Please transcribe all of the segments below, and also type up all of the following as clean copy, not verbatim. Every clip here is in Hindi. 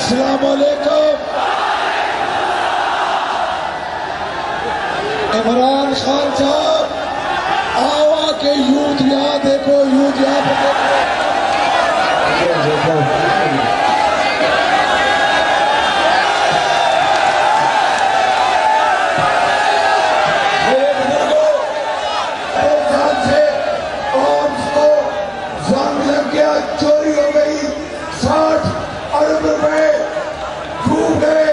अस्सलाम वालेकुम। इमरान खान साहब, आओ आके यूथ यहाँ देखो, यूथ यहाँ पे देखो। चोरी हो गई, 60 अरब रुपए डूब गए,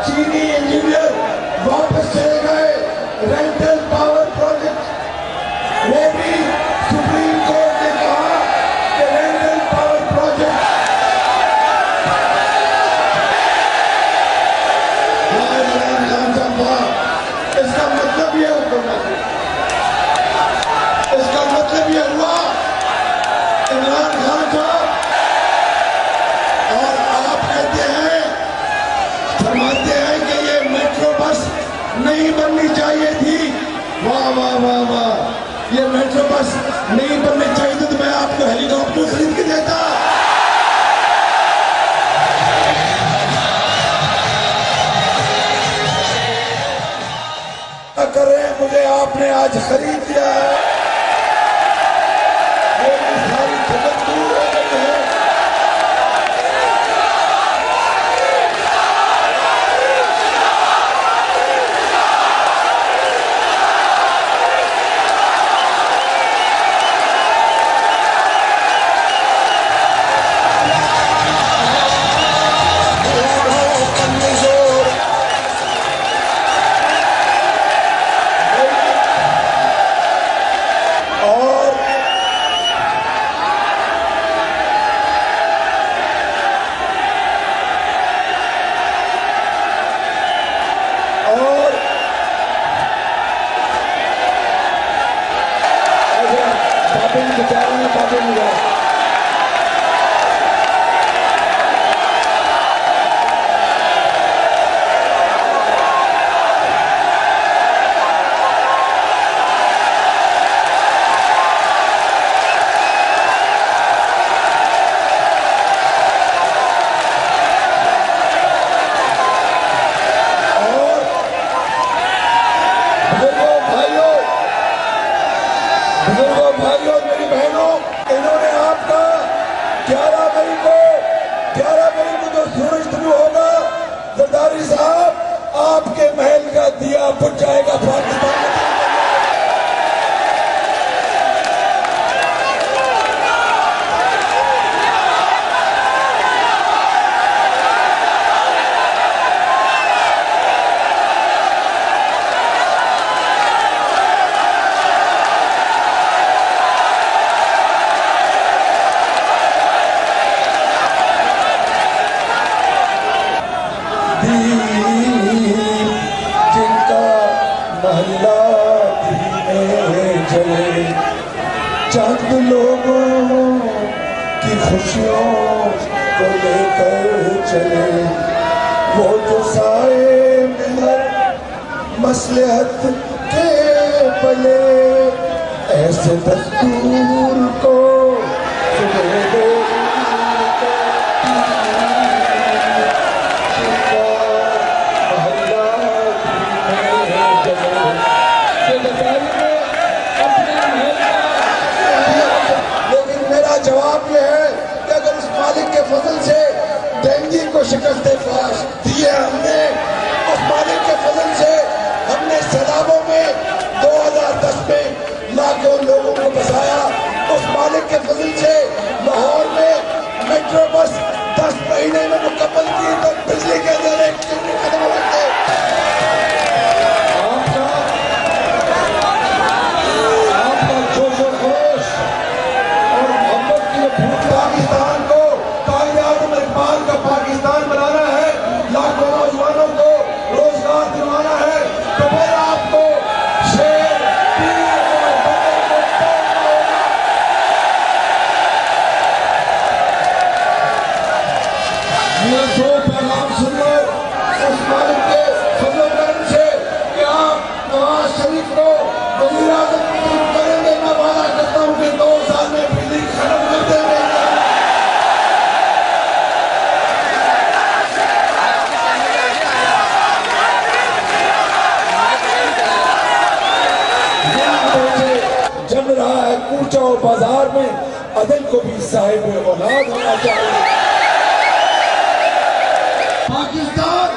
चीनी इंजीनियर वापस चले गए, रेंटल पावर प्रोजेक्ट वो भी सुप्रीम कोर्ट ने कहा कि रेंटल पावर प्रोजेक्ट इसका मतलब ये हुआ, इसका मतलब ये हुआ इमरान खान साहब, और आप कहते हैं, फरमाते हैं कि ये मेट्रो बस नहीं बननी चाहिए थी। वाह वाह वाह वाह, ये मेट्रो बस नहीं बननी चाहिए थी तो मैं आपको हेलीकॉप्टर खरीद के देता। करें, मुझे आपने आज खरीद दिया है, सारी जगत दूर हो गई है। भाइयों, मेरी बहनों, इन्होंने आपका 11 मई को जो सूरज शुरू होगा, जरदारी साहब, आपके महल का दिया बुझ जाएगा पाकिस्तान में। जिनका महल्ला धीमे जले, चंद लोगों की खुशियों को लेकर चले, वो जो साए मिलत मसलहत के पले, ऐसे दस्तूर को सुने दे। लेकिन मेरा जवाब यह है कि अगर उस मालिक के फजल से डेंगी को शिकस्त दी है हमने, उस मालिक के फजल से हमने सैलाबों में 2010 में लाखों लोगों को बचाया, उस मालिक के फजल से लाहौर में मेट्रो बस 10 महीने में मुकम्मल की तो बिजली के अंदर एक चीनी खत्म हो गए। पाकिस्तान को कायद-ए-आज़म इकबाल का पाकिस्तान बनाना और बाजार में अदल को भी साहिब औलाद होना चाहिए। पाकिस्तान